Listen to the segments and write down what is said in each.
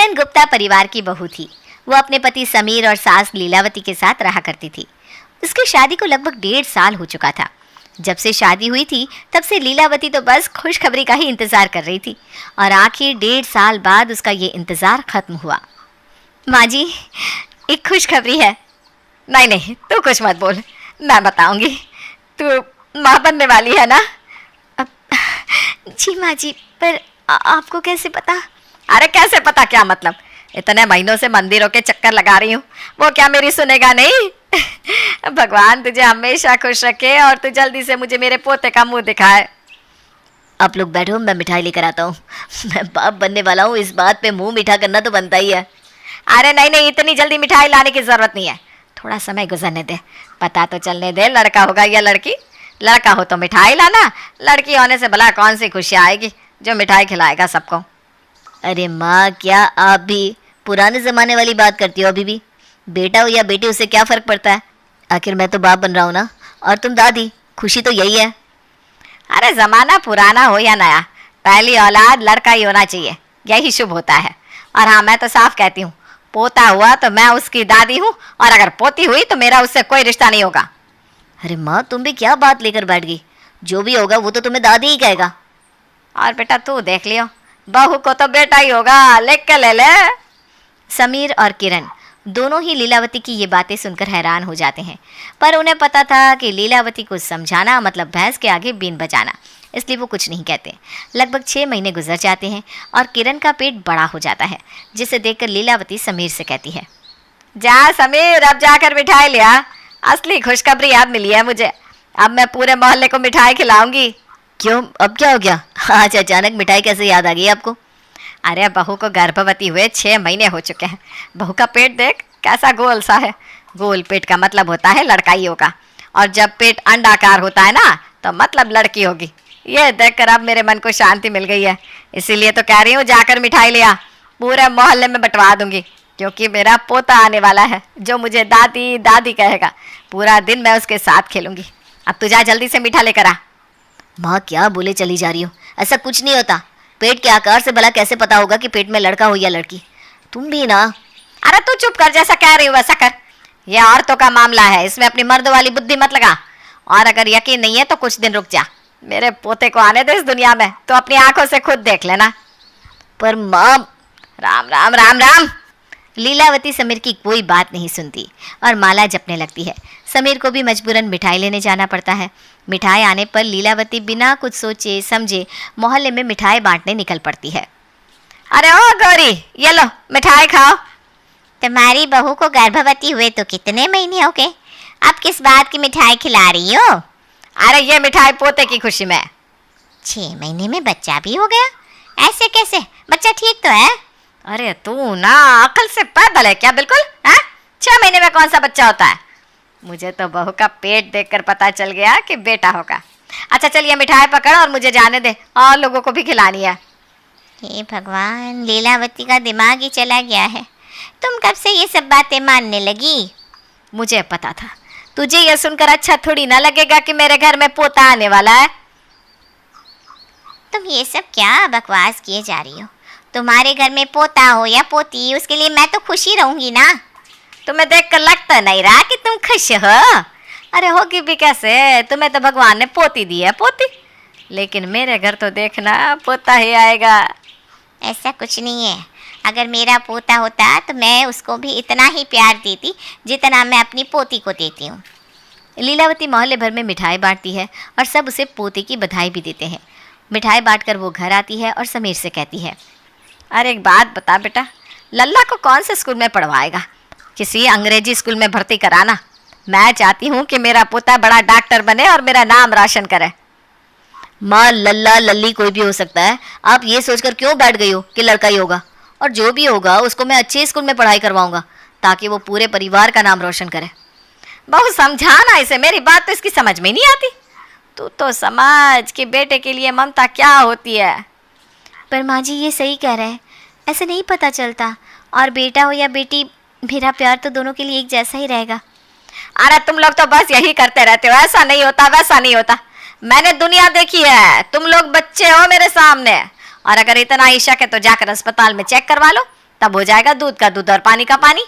किरण गुप्ता परिवार की बहू थी। वो अपने पति समीर और सास लीलावती के साथ रहा करती थी। उसकी शादी को लगभग 1.5 साल हो चुका था। जब से शादी हुई थी तब से लीलावती तो बस खुशखबरी का ही इंतजार कर रही थी और आखिर 1.5 साल बाद उसका ये इंतजार खत्म हुआ। माँ जी, एक खुशखबरी है। नहीं नहीं, तू कुछ मत बोल, मैं बताऊंगी। तू माँ बनने वाली है ना? जी माँ जी, पर आपको कैसे पता? अरे कैसे पता क्या मतलब? इतने महीनों से मंदिरों के चक्कर लगा रही हूँ, वो क्या मेरी सुनेगा नहीं? भगवान तुझे हमेशा खुश रखे और तू जल्दी से मुझे मेरे पोते का मुंह दिखाए। आप लोग बैठो, मैं मिठाई लेकर आता हूँ। मैं बाप बनने वाला हूँ, इस बात पे मुंह मीठा करना तो बनता ही है। अरे नहीं नहीं, इतनी जल्दी मिठाई लाने की जरूरत नहीं है, थोड़ा समय गुजरने दे, पता तो चलने दे लड़का होगा या लड़की। लड़का हो तो मिठाई लाना, लड़की होने से भला कौन सी खुशी आएगी जो मिठाई खिलाएगा सबको। अरे माँ, क्या आप भी पुराने ज़माने वाली बात करती हो? अभी भी बेटा हो या बेटी, उससे क्या फ़र्क पड़ता है? आखिर मैं तो बाप बन रहा हूँ ना, और तुम दादी, खुशी तो यही है। अरे ज़माना पुराना हो या नया, पहली औलाद लड़का ही होना चाहिए, यही शुभ होता है। और हाँ, मैं तो साफ कहती हूँ, पोता हुआ तो मैं उसकी दादी हूँ, और अगर पोती हुई तो मेरा उससे कोई रिश्ता नहीं होगा। अरे माँ, तुम भी क्या बात लेकर बैठ गई? जो भी होगा वो तो तुम्हें दादी ही कहेगा। और बेटा तू देख लियो, बहू को तो बेटा ही होगा, लिख के ले ले। समीर और किरण दोनों ही लीलावती की ये बातें सुनकर हैरान हो जाते हैं, पर उन्हें पता था कि लीलावती को समझाना मतलब भैंस के आगे बीन बजाना, इसलिए वो कुछ नहीं कहते। लगभग 6 महीने गुजर जाते हैं और किरण का पेट बड़ा हो जाता है, जिसे देखकर लीलावती समीर से कहती है, जा समीर, अब जाकर मिठाई लिया, असली खुशखबरी याद मिली है मुझे, अब मैं पूरे मोहल्ले को मिठाई खिलाऊंगी। क्यों, अब क्या हो गया? आज अचानक मिठाई कैसे याद आ गई आपको? अरे बहू को गर्भवती हुए 6 महीने हो चुके हैं, बहू का पेट देख कैसा गोल सा है। गोल पेट का मतलब होता है लड़काई होगा, और जब पेट अंडाकार होता है ना तो मतलब लड़की होगी। ये देखकर अब मेरे मन को शांति मिल गई है, इसीलिए तो कह रही हूँ जाकर मिठाई लिया, पूरे मोहल्ले में बंटवा दूंगी, क्योंकि मेरा पोता आने वाला है जो मुझे दादी दादी कहेगा। पूरा दिन मैं उसके साथ खेलूंगी। अब तू जा जल्दी से मीठा लेकर आ। माँ, क्या बोले चली जा रही हो? ऐसा कुछ नहीं होता। पेट के आकार से भला कैसे पता होगा कि पेट में लड़का हो या लड़की? तुम भी ना। अरे तू चुप कर, जैसा कह रही हो वैसा कर। यह औरतों का मामला है, इसमें अपनी मर्द वाली बुद्धि मत लगा। और अगर यकीन नहीं है तो कुछ दिन रुक जा, मेरे पोते को आने दे इस दुनिया में, तो अपनी आंखों से खुद देख लेना। पर माँ। राम राम राम राम। लीलावती समीर की कोई बात नहीं सुनती और माला जपने लगती है। समीर को भी मजबूरन मिठाई लेने जाना पड़ता है। मिठाई आने पर लीलावती बिना कुछ सोचे समझे मोहल्ले में मिठाई बांटने निकल पड़ती है। अरे ओ गौरी, ये लो मिठाई खाओ। तुम्हारी बहू को गर्भवती हुए तो कितने महीने हो गए? आप किस बात की मिठाई खिला रही हो? अरे ये मिठाई पोते की खुशी में। 6 महीने में बच्चा भी हो गया? ऐसे कैसे? बच्चा ठीक तो है? अरे तू ना अकल से पैदल है क्या बिल्कुल? है 6 महीने में कौन सा बच्चा होता है? मुझे तो बहू का पेट देखकर पता चल गया कि बेटा होगा। अच्छा चलिए मिठाई पकड़ और मुझे जाने दे, और लोगों को भी खिलानी है। हे भगवान, लीलावती का दिमाग ही चला गया है। तुम कब से ये सब बातें मानने लगी? मुझे पता था। तुझे ये सुनकर अच्छा थोड़ी ना लगेगा कि मेरे घर में पोता आने वाला है। तुम ये सब क्या बकवास किए जा रही हो? तुम्हारे घर में पोता हो या पोती, उसके लिए मैं तो खुशी रहूंगी ना। तुम्हें देखकर लगता नहीं रहा कि तुम खुश हो? अरे होगी भी कैसे, तुम्हें तो भगवान ने पोती दी है, पोती। लेकिन मेरे घर तो देखना पोता ही आएगा। ऐसा कुछ नहीं है, अगर मेरा पोता होता तो मैं उसको भी इतना ही प्यार देती जितना मैं अपनी पोती को देती हूँ। लीलावती मोहल्ले भर में मिठाई बांटती है और सब उसे पोते की बधाई भी देते हैं। मिठाई बांटकर वो घर आती है और समीर से कहती है, अरे एक बात बता बेटा, लल्ला को कौन से स्कूल में पढ़वाएगा? किसी अंग्रेजी स्कूल में भर्ती कराना। मैं चाहती हूँ कि मेरा पोता बड़ा डॉक्टर बने और मेरा नाम रोशन करे। माँ, लल्ला लल्ली कोई भी हो सकता है, आप ये सोचकर क्यों बैठ गई हो कि लड़का ही होगा? और जो भी होगा उसको मैं अच्छे स्कूल में पढ़ाई करवाऊंगा ताकि वो पूरे परिवार का नाम रोशन करे। बहुत समझाना इसे, मेरी बात तो इसकी समझ में नहीं आती। तू तो समझ कि बेटे के लिए ममता क्या होती है। पर माँ जी ये सही कह रहे हैं, ऐसे नहीं पता चलता, और बेटा हो या बेटी मेरा प्यार तो दोनों के लिए एक जैसा ही रहेगा। अरे तुम लोग तो बस यही करते रहते हो, ऐसा नहीं होता वैसा नहीं होता। मैंने दुनिया देखी है, तुम लोग बच्चे हो मेरे सामने, और अगर इतना ही शक है तो जाकर अस्पताल में चेक करवा लो, तब हो जाएगा दूध का दूध और पानी का पानी।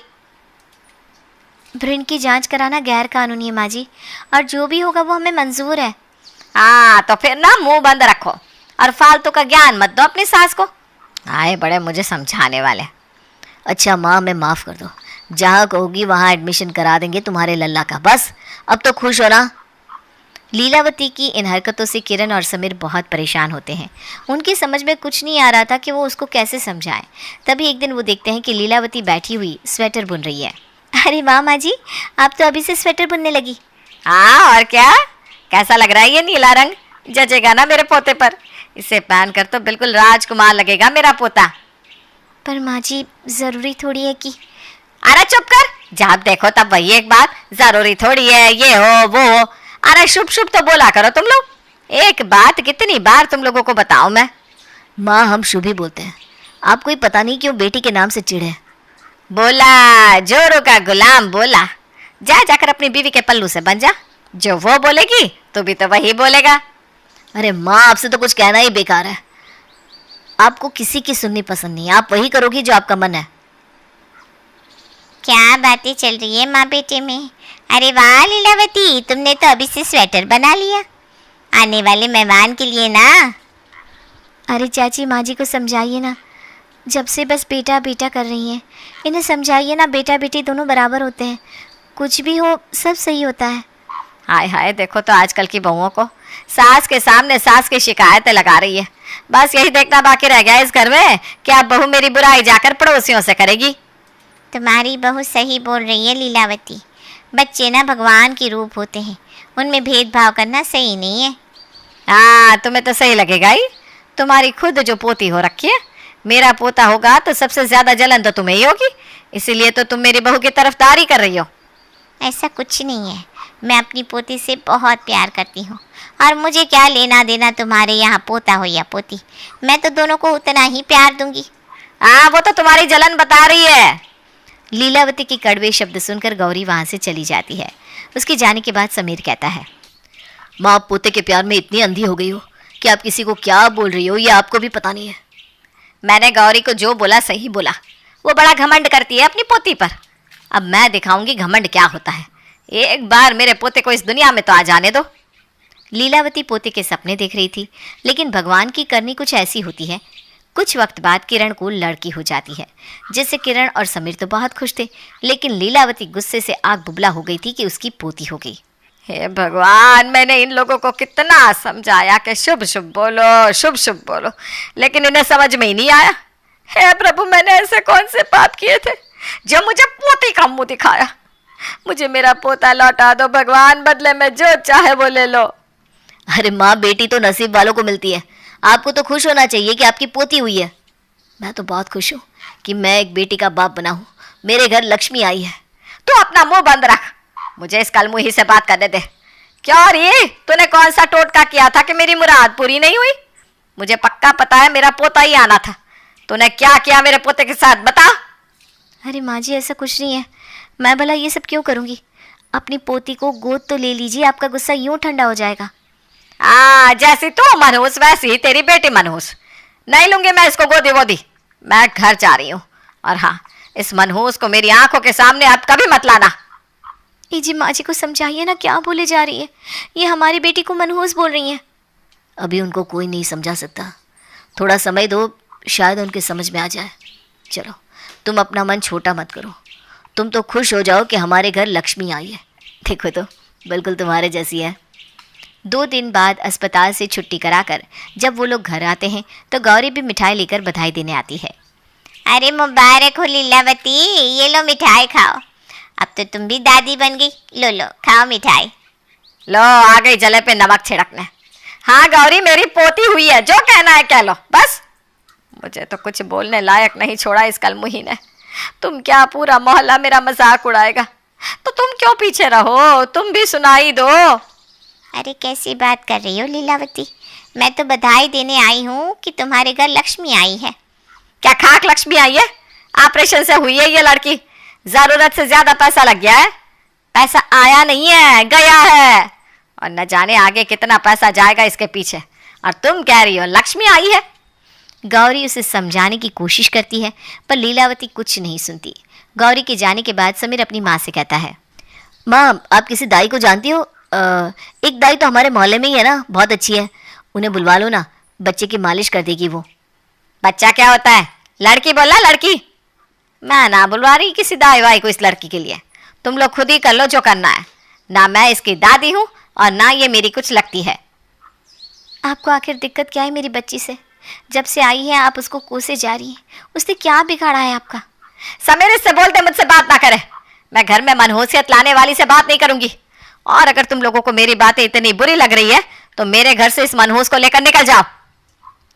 भ्रूण की जांच कराना गैर कानूनी है माँ जी, और जो भी होगा वो हमें मंजूर है। हाँ तो फिर ना मुंह बंद रखो और फालतू का ज्ञान मत दो अपनी सास को। आए बड़े मुझे समझाने वाले। अच्छा माँ, मैं माफ़ कर दो, जहाँ कहोगी वहाँ एडमिशन करा देंगे तुम्हारे लल्ला का। बस अब तो खुश हो ना। लीलावती की इन हरकतों से किरण और समीर बहुत परेशान होते हैं। उनकी समझ में कुछ नहीं आ रहा था कि वो उसको कैसे समझाएं। तभी एक दिन वो देखते हैं कि लीलावती बैठी हुई स्वेटर बुन रही है। अरे वाह माँ जी, आप तो अभी से स्वेटर बुनने लगी। हाँ और क्या, कैसा लग रहा है ये नीला रंग? जचेगा ना मेरे पोते पर? इसे पहन कर तो बिल्कुल राजकुमार लगेगा मेरा पोता। पर माँ जी, ज़रूरी थोड़ी है कि। अरे चुप कर, जब देखो तब वही एक बात, जरूरी थोड़ी है, ये हो वो हो। अरे शुभ शुभ तो बोला करो तुम लोग। एक बात कितनी बार तुम लोगों को बताऊं मैं? माँ, हम शुभ ही बोलते हैं। आपको ही पता नहीं क्यों बेटी के नाम से चिढ़े। बोला जोरों का गुलाम बोला। जा जाकर अपनी बीवी के पल्लू से बन जा, जो वो बोलेगी तू भी तो वही बोलेगा। अरे माँ, आपसे तो कुछ कहना ही बेकार है। आपको किसी की सुननी पसंद नहीं, आप वही करोगी जो आपका मन है। क्या बातें चल रही है माँ बेटे में। अरे वाह लीलावती, तुमने तो अभी से स्वेटर बना लिया, आने वाले मेहमान के लिए ना। अरे चाची, माँ जी को समझाइए ना, जब से बस बेटा बेटा कर रही हैं। इन्हें समझाइए ना, बेटा बेटी दोनों बराबर होते हैं, कुछ भी हो सब सही होता है। हाय हाय, देखो तो आजकल की बहुओं को, सास के सामने सास की शिकायतें लगा रही है। बस यही देखना बाकी रह गया इस घर में कि अब बहू मेरी बुराई जाकर पड़ोसियों से करेगी। तुम्हारी बहू सही बोल रही है लीलावती, बच्चे ना भगवान के रूप होते हैं, उनमें भेदभाव करना सही नहीं है। हाँ तुम्हें तो सही लगेगा ही, तुम्हारी खुद जो पोती हो रखी है। मेरा पोता होगा तो सबसे ज्यादा जलन तो तुम्हें ही होगी, इसीलिए तो तुम मेरी बहू की तरफदारी कर रही हो। ऐसा कुछ नहीं है, मैं अपनी पोती से बहुत प्यार करती हूँ, और मुझे क्या लेना देना तुम्हारे यहाँ पोता हो या पोती, मैं तो दोनों को उतना ही प्यार दूंगी। हाँ वो तो तुम्हारी जलन बता रही है। लीलावती के कड़वे शब्द सुनकर गौरी वहां से चली जाती है। उसके जाने के बाद समीर कहता है, माँ, आप पोते के प्यार में इतनी अंधी हो गई हो कि आप किसी को क्या बोल रही हो ये आपको भी पता नहीं है। मैंने गौरी को जो बोला सही बोला, वो बड़ा घमंड करती है अपनी पोती पर। अब मैं दिखाऊंगी घमंड क्या होता है। एक बार मेरे पोते को इस दुनिया में तो आ जाने दो। लीलावती पोते के सपने देख रही थी, लेकिन भगवान की करनी कुछ ऐसी होती है। कुछ वक्त बाद किरण को लड़की हो जाती है, जिससे किरण और समीर तो बहुत खुश थे, लेकिन लीलावती गुस्से से आग बुबला हो गई थी कि उसकी पोती हो गई। हे भगवान, मैंने इन लोगों को कितना समझाया कि शुभ शुभ बोलो, शुभ शुभ बोलो, लेकिन इन्हें समझ में ही नहीं आया। हे प्रभु, मैंने ऐसे कौन से पाप किए थे जो मुझे पोती का मुंह दिखाया? मुझे मेरा पोता लौटा दो भगवान, बदले में जो चाहे वो ले लो। अरे माँ, बेटी तो नसीब वालों को मिलती है, आपको तो खुश होना चाहिए कि आपकी पोती हुई है। मैं तो बहुत खुश हूँ कि मैं एक बेटी का बाप बना हूँ, मेरे घर लक्ष्मी आई है। तू अपना मुंह बंद रख, मुझे इस कलमुही से बात करने दे। क्या रे, तूने कौन सा टोटका किया था कि मेरी मुराद पूरी नहीं हुई? मुझे पक्का पता है मेरा पोता ही आना था। तूने क्या किया मेरे पोते के साथ, बता। अरे माँ जी, ऐसा कुछ नहीं है, मैं भला ये सब क्यों करूँगी। अपनी पोती को गोद तो ले लीजिए, आपका गुस्सा यूं ठंडा हो जाएगा। जैसी तू मनहूस वैसी ही तेरी बेटी मनहूस। नहीं लूंगी मैं इसको गोदी वोदी, मैं घर जा रही हूँ। और हाँ, इस मनहूस को मेरी आंखों के सामने अब कभी मत लाना। जी माँ जी को समझाइए ना, क्या बोले जा रही है, ये हमारी बेटी को मनहूस बोल रही हैं। अभी उनको कोई नहीं समझा सकता, थोड़ा समय दो, शायद उनके समझ में आ जाए। चलो, तुम अपना मन छोटा मत करो, तुम तो खुश हो जाओ कि हमारे घर लक्ष्मी आई है। देखो तो बिल्कुल तुम्हारे जैसी है। 2 दिन बाद अस्पताल से छुट्टी कराकर जब वो लोग घर आते हैं तो गौरी भी मिठाई लेकर बधाई देने आती है। अरे मुबारक हो लीलावती, ये लो मिठाई खाओ, अब तो तुम भी दादी बन गई। लो लो खाओ मिठाई। लो आ गई जले पे नमक छिड़कने। हाँ गौरी, मेरी पोती हुई है, जो कहना है कह लो बस। मुझे तो कुछ बोलने लायक नहीं छोड़ा इस कलमुही ने। तुम क्या, पूरा मोहल्ला मेरा मजाक उड़ाएगा, तो तुम क्यों पीछे रहो, तुम भी सुनाई दो। अरे कैसी बात कर रही हो लीलावती, मैं तो बधाई देने आई हूँ कि तुम्हारे घर लक्ष्मी आई है। क्या खाक लक्ष्मी आई है? ऑपरेशन से हुई है ये लड़की, जरूरत से ज्यादा पैसा लग गया है। पैसा आया नहीं है, गया है, और न जाने आगे कितना पैसा जाएगा इसके पीछे, और तुम कह रही हो लक्ष्मी आई है। गौरी उसे समझाने की कोशिश करती है, पर लीलावती कुछ नहीं सुनती। गौरी के जाने के बाद समीर अपनी माँ से कहता है, माँ आप किसी दाई को जानती हो? एक दाई तो हमारे मोहल्ले में ही है ना, बहुत अच्छी है, उन्हें बुलवा लो ना, बच्चे की मालिश कर देगी वो। बच्चा क्या होता है? लड़की बोला, लड़की। मैं ना बुलवा रही किसी दाई वाई को इस लड़की के लिए। तुम लोग खुद ही कर लो जो करना है। ना मैं इसकी दादी हूँ और ना ये मेरी कुछ लगती है। आपको आखिर दिक्कत क्या है मेरी बच्ची से? जब से आई है आप उसको कोसे जा रही हैं। उसने क्या बिगाड़ा है आपका? समीर इससे बोलते मुझसे बात ना करे। मैं घर में मनहूसियत लाने वाली से बात नहीं करूंगी। और अगर तुम लोगों को मेरी बातें इतनी बुरी लग रही है तो मेरे घर से इस मनहूस को लेकर निकल जाओ।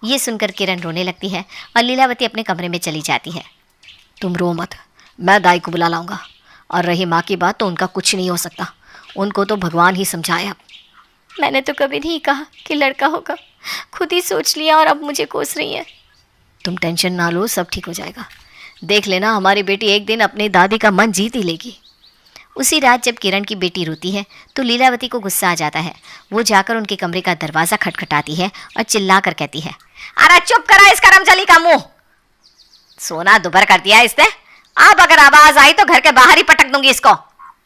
ये सुनकर किरण रोने लगती है और लीलावती अपने कमरे में चली जाती है। तुम रो मत, मैं दाई को बुला लाऊंगा। और रही माँ की बात तो उनका कुछ नहीं हो सकता, उनको तो भगवान ही समझाए। अब मैंने तो कभी नहीं कहा कि लड़का होगा, खुद ही सोच लिया और अब मुझे कोस रही है। तुम टेंशन ना लो, सब ठीक हो जाएगा। देख लेना, हमारी बेटी एक दिन अपनी दादी का मन जीत ही लेगी। उसी रात जब किरण की बेटी रोती है तो लीलावती को गुस्सा आ जाता है। वो जाकर उनके कमरे का दरवाज़ा खटखटाती है और चिल्ला कर कहती है, अरे चुप करा इस करमचली का मुंह। सोना दुबर कर दिया इसने। अब अगर आवाज आई तो घर के बाहर ही पटक दूंगी इसको।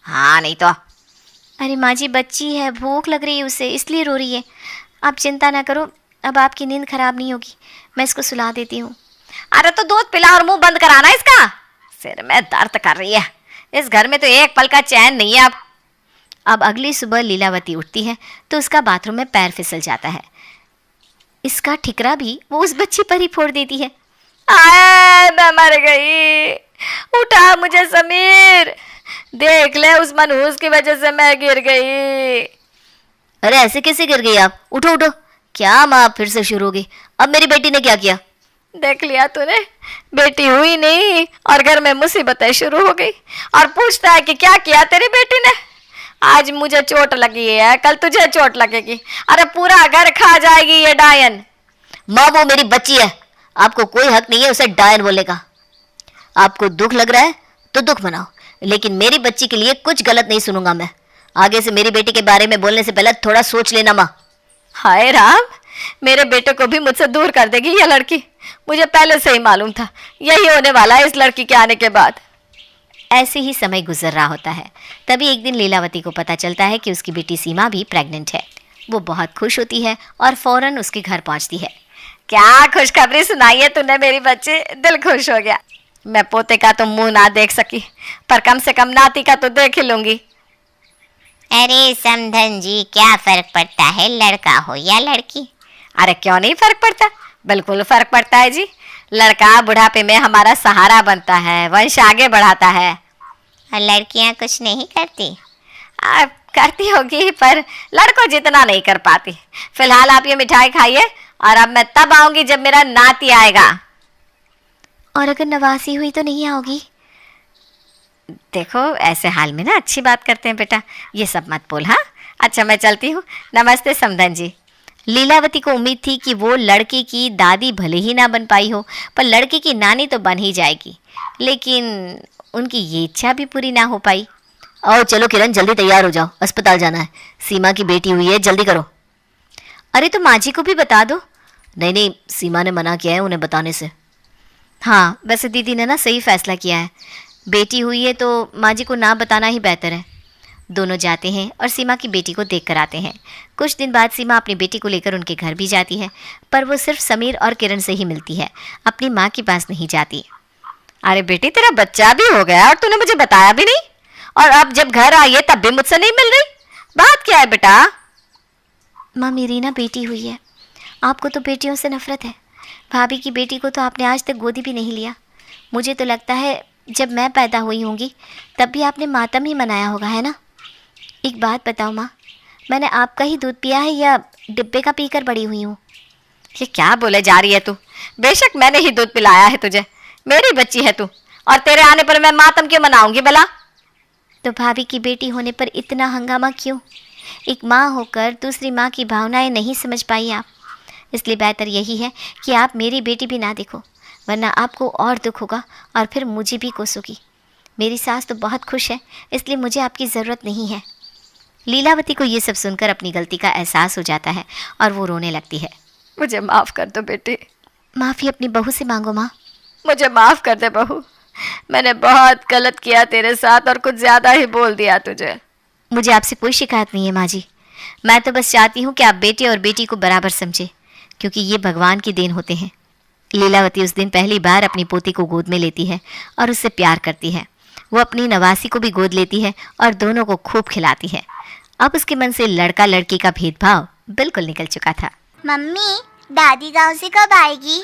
हाँ नहीं तो। अरे माँ जी, बच्ची है, भूख लग रही है उसे, इसलिए रो रही है। आप चिंता ना करो, अब आपकी नींद खराब नहीं होगी, मैं इसको सुला देती हूँ। अरे तो दूध पिला और मुंह बंद कराना इसका। सिर में दर्द कर रही है, इस घर में तो एक पल का चैन नहीं है। अब अगली सुबह लीलावती उठती है तो उसका बाथरूम में पैर फिसल जाता है। इसका ठिकरा भी वो उस बच्ची पर ही फोड़ देती है। आए मैं मर गई, उठा मुझे समीर, देख ले उस मनहूस की वजह से मैं गिर गई। अरे ऐसे कैसे गिर गई आप? उठो उठो। क्या माँ फिर से शुरू हो गई? अब मेरी बेटी ने क्या किया? देख लिया तूने, बेटी हुई नहीं और घर में मुसीबतें शुरू हो गई। और पूछता है कि क्या किया तेरी बेटी ने। आज मुझे चोट लगी है, कल तुझे चोट लगेगी। अरे पूरा घर खा जाएगी ये डायन। माँ वो मेरी बच्ची है, आपको कोई हक नहीं है उसे डायन बोलने का। आपको दुख लग रहा है तो दुख मनाओ, लेकिन मेरी बच्ची के लिए कुछ गलत नहीं सुनूंगा मैं। आगे से मेरी बेटी के बारे में बोलने से पहले थोड़ा सोच लेना माँ। हाय राम, मेरे बेटे को भी मुझसे दूर कर देगी ये लड़की। मुझे पहले से ही मालूम था यही होने वाला है इस लड़की के आने के बाद। ऐसे ही समय गुजर रहा होता है। तभी एक दिन लीलावती को पता चलता है कि उसकी बेटी सीमा भी प्रेग्नेंट है। वो बहुत खुश होती है और फौरन उसके घर पहुंचती है। क्या खुशखबरी सुनाई है तूने मेरी बच्ची, दिल खुश हो गया। मैं पोते का तो मुंह ना देख सकी, पर कम से कम नाती का तो देख ही लूंगी। अरे समधन जी, क्या फर्क पड़ता है लड़का हो या लड़की? अरे क्यों नहीं फर्क पड़ता, बिल्कुल फर्क पड़ता है जी। लड़का बुढ़ापे में हमारा सहारा बनता है, वंश आगे बढ़ाता है। और लड़कियां कुछ नहीं करती? करती होगी पर लड़कों जितना नहीं कर पाती। फिलहाल आप ये मिठाई खाइए और अब मैं तब आऊंगी जब मेरा नाती आएगा। और अगर नवासी हुई तो नहीं आओगी? देखो ऐसे हाल में ना अच्छी बात करते हैं बेटा, ये सब मत बोल। हाँ अच्छा मैं चलती हूँ, नमस्ते समधन जी। लीलावती को उम्मीद थी कि वो लड़के की दादी भले ही ना बन पाई हो, पर लड़के की नानी तो बन ही जाएगी। लेकिन उनकी ये इच्छा भी पूरी ना हो पाई। आओ चलो किरण, जल्दी तैयार हो जाओ, अस्पताल जाना है। सीमा की बेटी हुई है, जल्दी करो। अरे तो माँ जी को भी बता दो। नहीं नहीं, सीमा ने मना किया है उन्हें बताने से। हाँ वैसे दीदी ने ना सही फैसला किया है, बेटी हुई है तो माँ जी को ना बताना ही बेहतर है। दोनों जाते हैं और सीमा की बेटी को देख कर आते हैं। कुछ दिन बाद सीमा अपनी बेटी को लेकर उनके घर भी जाती है, पर वो सिर्फ समीर और किरण से ही मिलती है, अपनी माँ के पास नहीं जाती। अरे बेटी तेरा बच्चा भी हो गया और तूने मुझे बताया भी नहीं, और अब जब घर आई है तब भी मुझसे नहीं मिल रही, बात क्या है बेटा? माँ मेरी ना बेटी हुई है। आपको तो बेटियों से नफरत है, भाभी की बेटी को तो आपने आज तक गोदी भी नहीं लिया। मुझे तो लगता है जब मैं पैदा हुई होंगी तब भी आपने मातम ही मनाया होगा, है ना? एक बात बताओ माँ, मैंने आपका ही दूध पिया है या डिब्बे का पीकर बड़ी हुई हूँ? ये क्या बोले जा रही है तू? बेशक मैंने ही दूध पिलाया है तुझे, मेरी बच्ची है तू, और तेरे आने पर मैं मातम क्यों मनाऊंगी भला? तो भाभी की बेटी होने पर इतना हंगामा क्यों? एक माँ होकर दूसरी माँ की भावनाएं नहीं समझ पाई आप। इसलिए बेहतर यही है कि आप मेरी बेटी भी ना देखो, वरना आपको और दुख होगा और फिर मुझे भी कोसोगी। मेरी सास तो बहुत खुश है, इसलिए मुझे आपकी ज़रूरत नहीं है। लीलावती को ये सब सुनकर अपनी गलती का एहसास हो जाता है और वो रोने लगती है। मुझे माफ़ कर दो बेटी, माफ़ी अपनी बहू से मांगो माँ। मुझे माफ कर दे बहू, मैंने बहुत गलत किया तेरे साथ और कुछ ज्यादा ही बोल दिया तुझे। मुझे आपसे कोई शिकायत नहीं है माँ जी। मैं तो बस चाहती हूँ कि आप बेटे और बेटी को बराबर समझे, क्योंकि ये भगवान की देन होते हैं। लीलावती उस दिन पहली बार अपनी पोती को गोद में लेती है और उससे प्यार करती है। वो अपनी नवासी को भी गोद लेती है और दोनों को खूब खिलाती है। अब उसके मन से लड़का लड़की का भेदभाव बिल्कुल निकल चुका था। मम्मी, दादी गांव से कब आएगी?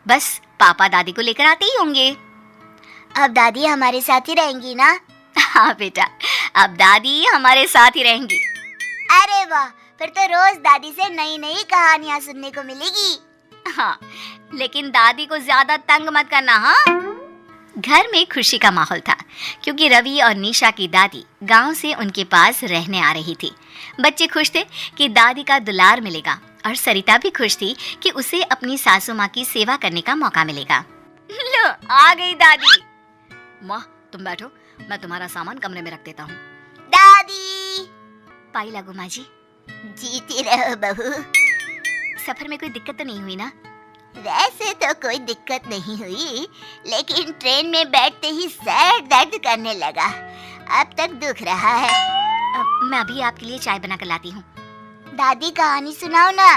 बस पापा दादी को लेकर आते ही होंगे। अब दादी हमारे साथ ही रहेंगी ना? हाँ बेटा, अब दादी हमारे साथ ही रहेंगी। अरे वाह, फिर तो रोज दादी से नई नई कहानियाँ सुनने को मिलेगी। हाँ, लेकिन दादी को ज्यादा तंग मत करना। हाँ। घर में खुशी का माहौल था, क्योंकि रवि और निशा की दादी गांव से उनके पास रहने आ रही थी। बच्चे खुश थे कि दादी का दुलार मिलेगा और सरिता भी खुश थी कि उसे अपनी सासू माँ की सेवा करने का मौका मिलेगा। लो, आ गई दादी। माँ, तुम बैठो, मैं तुम्हारा सामान कमरे में रख देता हूँ। दादी! पाई लागो माँ जी। जीती रहो बहू। सफर में कोई दिक्कत तो नहीं हुई ना? वैसे तो कोई दिक्कत नहीं हुई, लेकिन ट्रेन में बैठते ही सर दर्द करने लगा। अब तक दुख रहा है। मैं अभी आपके लिए चाय बना कर लाती हूँ। दादी कहानी सुनाओ ना।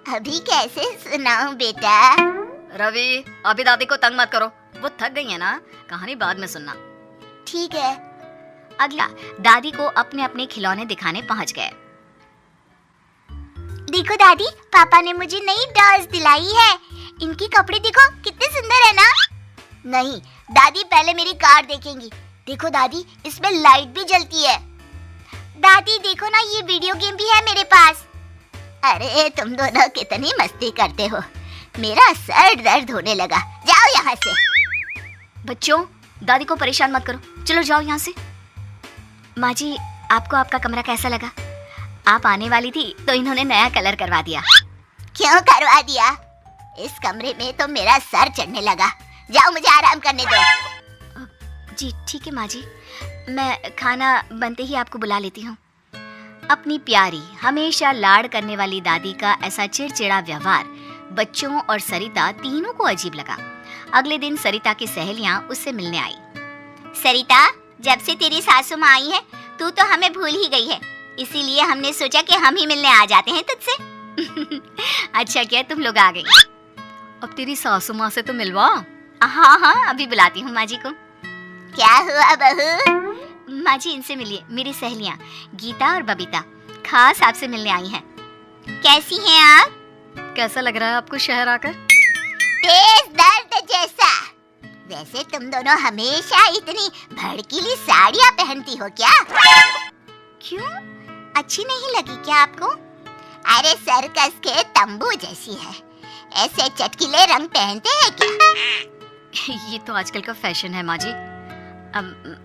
अभी कैसे सुनाऊं बेटा? रवि, अभी दादी को तंग मत करो, वो थक गई है ना, कहानी बाद में सुनना। ठीक है। अगला, दादी को अपने अपने खिलौने दिखाने पहुंच गए। देखो दादी, पापा ने मुझे नई डॉल्स दिलाई है। इनके कपड़े देखो कितने सुंदर है ना? नहीं दादी, पहले मेरी कार देखेंगी। देखो दादी, इसमें लाइट भी जलती है। दादी देखो ना, ये वीडियो गेम भी है मेरे पास। अरे तुम दोनों कितनी मस्ती करते हो। मेरा सर दर्द होने लगा। जाओ यहाँ से। बच्चों, दादी को परेशान मत करो, चलो जाओ यहाँ से। माँ जी, आपको आपका कमरा कैसा लगा? आप आने वाली थी तो इन्होंने नया कलर करवा दिया। क्यों करवा दिया? इस कमरे में तो मेरा सर चढ़ने लगा। जाओ, मुझे आराम करने दो। जी ठीक है माँ जी, मैं खाना बनते ही आपको बुला लेती हूँ। अपनी प्यारी, हमेशा लाड़ करने वाली दादी का ऐसा चिड़चिड़ा व्यवहार बच्चों और सरिता तीनों को अजीब लगा। अगले दिन सरिता की सहेलियां उससे मिलने आई। सरिता, जब से तेरी सासू माँ आई है, तू तो हमें भूल ही गई है। इसीलिए हमने सोचा कि हम ही मिलने आ जाते हैं तुझसे। अच्छा किया तुम लोग आ गई। अब तेरी सासू माँ से तो मिलवा। हाँ हाँ, अभी बुलाती हूँ माँ जी को। क्या हुआ बहू? माँ जी, इनसे मिलिए, मेरी सहेलियाँ गीता और बबीता खास आपसे मिलने आई हैं। कैसी हैं आप? कैसा लग रहा है आपको शहर आकर? तेज दर्द जैसा। वैसे तुम दोनों हमेशा इतनी भड़कीली साड़ियाँ पहनती हो क्या? क्यों, अच्छी नहीं लगी क्या आपको? अरे सर्कस के तंबू जैसी है। ऐसे चटकीले रंग पहनते हैं क्या? ये तो आजकल का फैशन है माँ जी।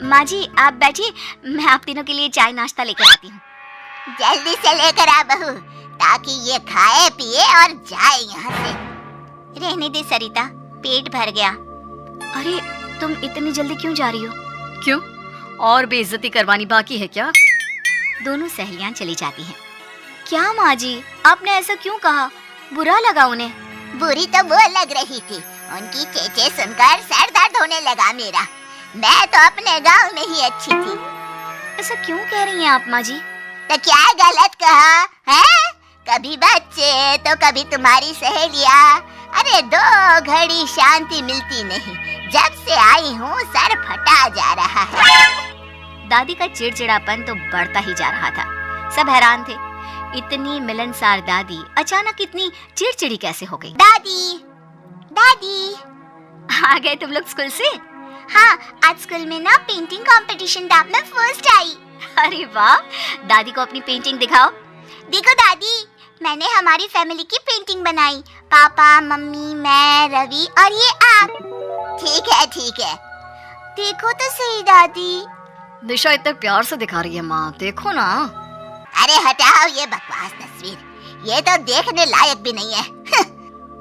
माँ जी आप बैठिए, मैं आप तीनों के लिए चाय नाश्ता लेकर आती हूँ। जल्दी से लेकर आ बहू, ताकि ये खाए पिए और जाए यहाँ से। रहने दे सरिता, पेट भर गया। अरे तुम इतनी जल्दी क्यों जा रही हो? क्यों, और बेइज्जती करवानी बाकी है क्या? दोनों सहेलियां चली जाती हैं। क्या माँ जी, आपने ऐसा क्यों कहा? बुरा लगा उन्हें? बुरी तो वो लग रही थी। उनकी चेचे सुनकर सर दर्द होने लगा मेरा। मैं तो अपने गांव में ही अच्छी थी। ऐसा क्यों कह रही हैं आप माँ जी? तो क्या गलत कहा है? कभी बच्चे तो कभी तुम्हारी सहेलियां। अरे दो घड़ी शांति मिलती नहीं। जब से आई हूँ सर फटा जा रहा है। दादी का चिड़चिड़ापन तो बढ़ता ही जा रहा था। सब हैरान थे, इतनी मिलनसार दादी अचानक इतनी चिड़चिड़ी कैसे हो गई? दादी, दादी, आ गए तुम लोग स्कूल से? हाँ, आज स्कूल में ना पेंटिंग कंपटीशन था, मैं फर्स्ट आई। अरे वाह, दादी को अपनी पेंटिंग दिखाओ। देखो दादी, मैंने हमारी फैमिली की पेंटिंग बनाई। पापा, मम्मी, मैं, रवि और ये आप। ठीक है ठीक है। देखो तो सही दादी। दिशा इतने प्यार से दिखा रही है माँ, देखो ना। अरे हटाओ ये बकवास तस्वीर, ये तो देखने लायक भी नहीं है।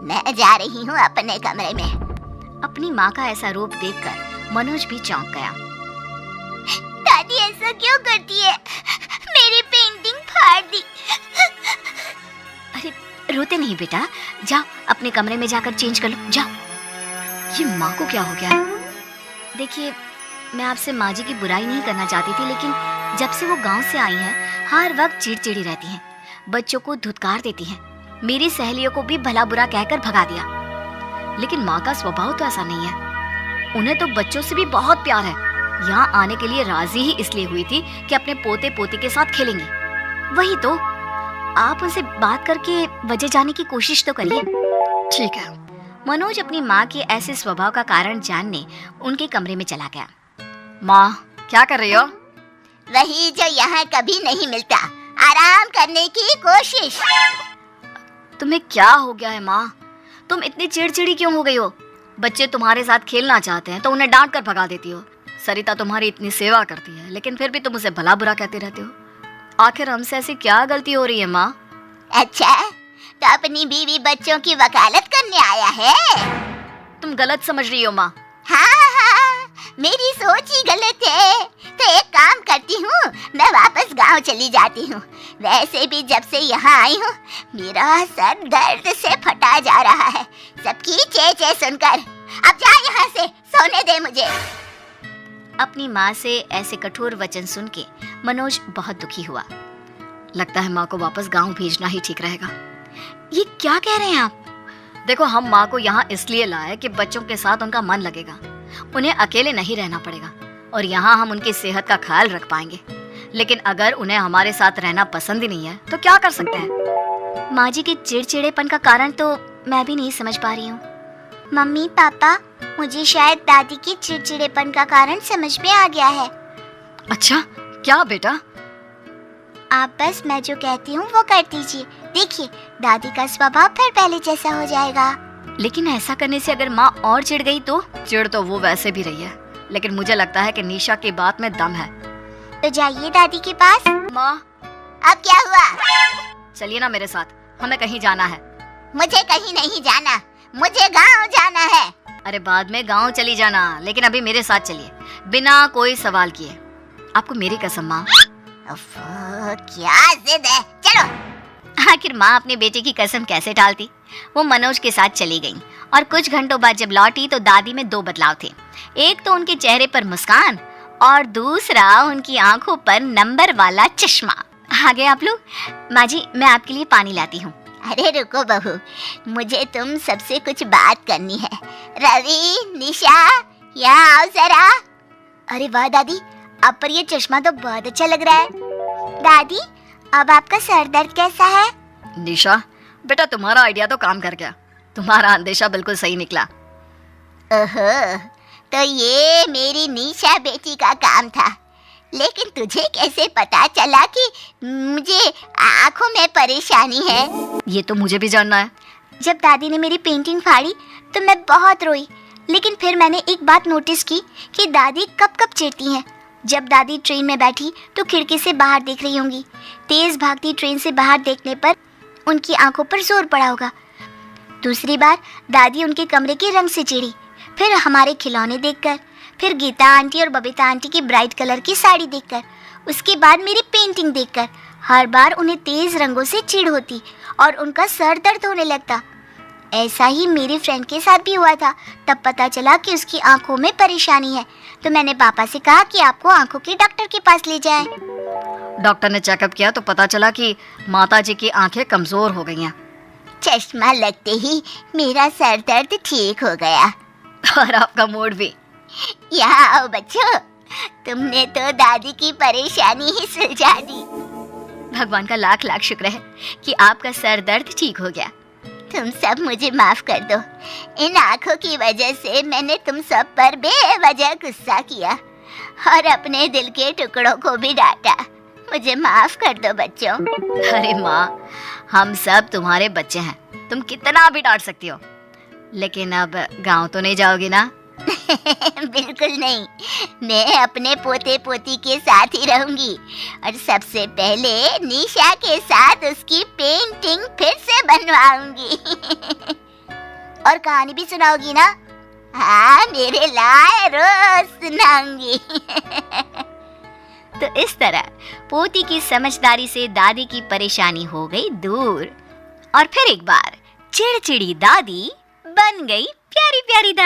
मैं जा रही हूँ अपने कमरे में। अपनी माँ का ऐसा रूप देखकर मनोज भी चौंक गया। दादी ऐसा क्यों करती है? मेरी पेंटिंग फाड़ दी। अरे रोते नहीं बेटा, जाओ अपने कमरे में जाकर चेंज कर लो, जाओ। ये माँ को क्या हो गया है? देखिए, मैं आपसे माँ जी की बुराई नहीं करना चाहती थी, लेकिन जब से वो गांव से आई हैं, हर वक्त चिड़चिड़ी रहती हैं, बच्चों को धुतकार देती हैं, मेरी सहेलियों को भी भला बुरा कहकर भगा दिया। लेकिन माँ का स्वभाव तो ऐसा नहीं है, उन्हें तो बच्चों से भी बहुत प्यार है। यहाँ आने के लिए राजी ही इसलिए हुई थी कि अपने पोते पोती के साथ खेलेंगी। वही तो, आप उनसे बात करके वजह जानने की कोशिश तो करिए। ठीक है। मनोज अपनी माँ के ऐसे स्वभाव का कारण जानने उनके कमरे में चला गया। माँ, क्या कर रही हो? वही जो यहाँ कभी नहीं मिलता, आराम करने की कोशिश। तुम्हें क्या हो गया है माँ? तुम इतनी चिड़चिड़ी क्यों हो गई हो? बच्चे तुम्हारे साथ खेलना चाहते हैं तो उन्हें डांट कर भगा देती हो। सरिता तुम्हारी इतनी सेवा करती है, लेकिन फिर भी तुम उसे भला बुरा कहते रहते हो। आखिर हमसे ऐसी क्या गलती हो रही है माँ? अच्छा, तो अपनी बीवी बच्चों की वकालत करने आया है? तुम गलत समझ रही हो माँ। हाँ, मेरी सोच ही गलत है। तो एक काम करती हूँ, मैं वापस गांव चली जाती हूँ। वैसे भी जब से यहाँ आई हूँ, मेरा सर दर्द से फटा जा रहा है सबकी चे सुनकर। अब जा यहाँ से, सोने दे मुझे। अपनी माँ से ऐसे कठोर वचन सुन के मनोज बहुत दुखी हुआ। लगता है माँ को वापस गांव भेजना ही ठीक रहेगा। ये क्या कह रहे हैं आप? देखो, हम माँ को यहाँ इसलिए लाए कि बच्चों के साथ उनका मन लगेगा, उन्हें अकेले नहीं रहना पड़ेगा और यहाँ हम उनकी सेहत का ख्याल रख पाएंगे। लेकिन अगर उन्हें हमारे साथ रहना पसंद ही नहीं है तो क्या कर सकते हैं? माँ जी के चिड़चिड़ेपन का कारण तो मैं भी नहीं समझ पा रही हूँ। मम्मी पापा, मुझे शायद दादी की चिड़चिड़ेपन का कारण समझ में आ गया है। अच्छा, क्या बेटा? आप बस मैं जो कहती हूँ वो कर दीजिए। देखिए, दादी का स्वभाव फिर पहले जैसा हो जाएगा। लेकिन ऐसा करने से अगर माँ और चिढ़ गई तो? चिढ़ तो वो वैसे भी रही है, लेकिन मुझे लगता है कि निशा की बात में दम है। तो जाइए दादी के पास। माँ, अब क्या हुआ? चलिए ना मेरे साथ, हमें कहीं जाना है। मुझे कहीं नहीं जाना, मुझे गांव जाना है। अरे बाद में गांव चली जाना, लेकिन अभी मेरे साथ चलिए, बिना कोई सवाल किए। आपको मेरी कसम माँ। क्या जिद है, चलो। आखिर माँ अपने बेटे की कसम कैसे टालती? वो मनोज के साथ चली गई और कुछ घंटों बाद जब लौटी तो दादी में दो बदलाव थे। एक तो उनके चेहरे पर मुस्कान और दूसरा उनकी आंखों पर नंबर वाला चश्मा। आ गए आप लोग? माँ जी, मैं आपके लिए पानी लाती हूँ। अरे रुको बहू, मुझे तुम सबसे कुछ बात करनी है। रवि, निशा, यहाँ आओ जरा। अरे वाह दादी, आप पर ये चश्मा तो बहुत अच्छा लग रहा है। दादी, अब आपका सर दर्द कैसा है? निशा बेटा, तुम्हारा आइडिया तो काम कर गया, तुम्हारा अंदेशा बिल्कुल सही निकला। ओहो, तो ये मेरी निशा बेटी का काम था। लेकिन तुझे कैसे पता चला कि मुझे आंखों में परेशानी है? ये तो मुझे भी जानना है। जब दादी ने मेरी पेंटिंग फाड़ी तो मैं बहुत रोई, लेकिन फिर मैंने एक बात नोटिस की कि दादी कब कब चिढ़ती हैं। जब दादी ट्रेन में बैठी तो खिड़की से बाहर देख रही होंगी। तेज भागती ट्रेन से बाहर देखने पर उनकी आंखों पर जोर पड़ा होगा। दूसरी बार दादी उनके कमरे के रंग से चिढ़ी, फिर हमारे खिलौने देखकर, फिर गीता आंटी और बबीता आंटी की ब्राइट कलर की साड़ी देखकर, उसके बाद मेरी पेंटिंग देखकर हर बार उन्हें तेज रंगों से चिढ़ होती और उनका सर दर्द होने लगता। ऐसा ही मेरी फ्रेंड के साथ भी हुआ था। तब पता चला कि उसकी आंखों में परेशानी है, तो मैंने पापा से कहा कि आपको आंखों के डॉक्टर के पास ले जाएं। डॉक्टर ने चेकअप किया तो पता चला कि माताजी की आंखें कमजोर हो गई हैं। चश्मा लगते ही मेरा सर दर्द ठीक हो गया। और आपका मूड भी। यहाँ आओ बच्चों, तुमने तो दादी की परेशानी ही सुलझा दी। भगवान का लाख लाख शुक्र है कि आपका सर दर्द ठीक हो गया। तुम सब मुझे माफ कर दो। इन आंखों की वजह से मैंने तुम सब पर बेवजह गुस्सा किया और अपने दिल के टुकड़ों को भी डांटा। मुझे माफ कर दो बच्चों। अरे माँ, हम सब तुम्हारे बच्चे हैं, तुम कितना भी डांट सकती हो। लेकिन अब गांव तो नहीं जाओगी ना? बिल्कुल नहीं, मैं अपने पोते पोती के साथ ही रहूंगी और सबसे पहले निशा के साथ उसकी पेंटिंग फिर से बनवाऊंगी। और कहानी भी सुनाओगी ना? हाँ, मेरे लाए रोज सुनाऊंगी। तो इस तरह पोती की समझदारी से दादी की परेशानी हो गई दूर और फिर एक बार चिड़चिड़ी दादी बन गई प्यारी प्यारी दादी।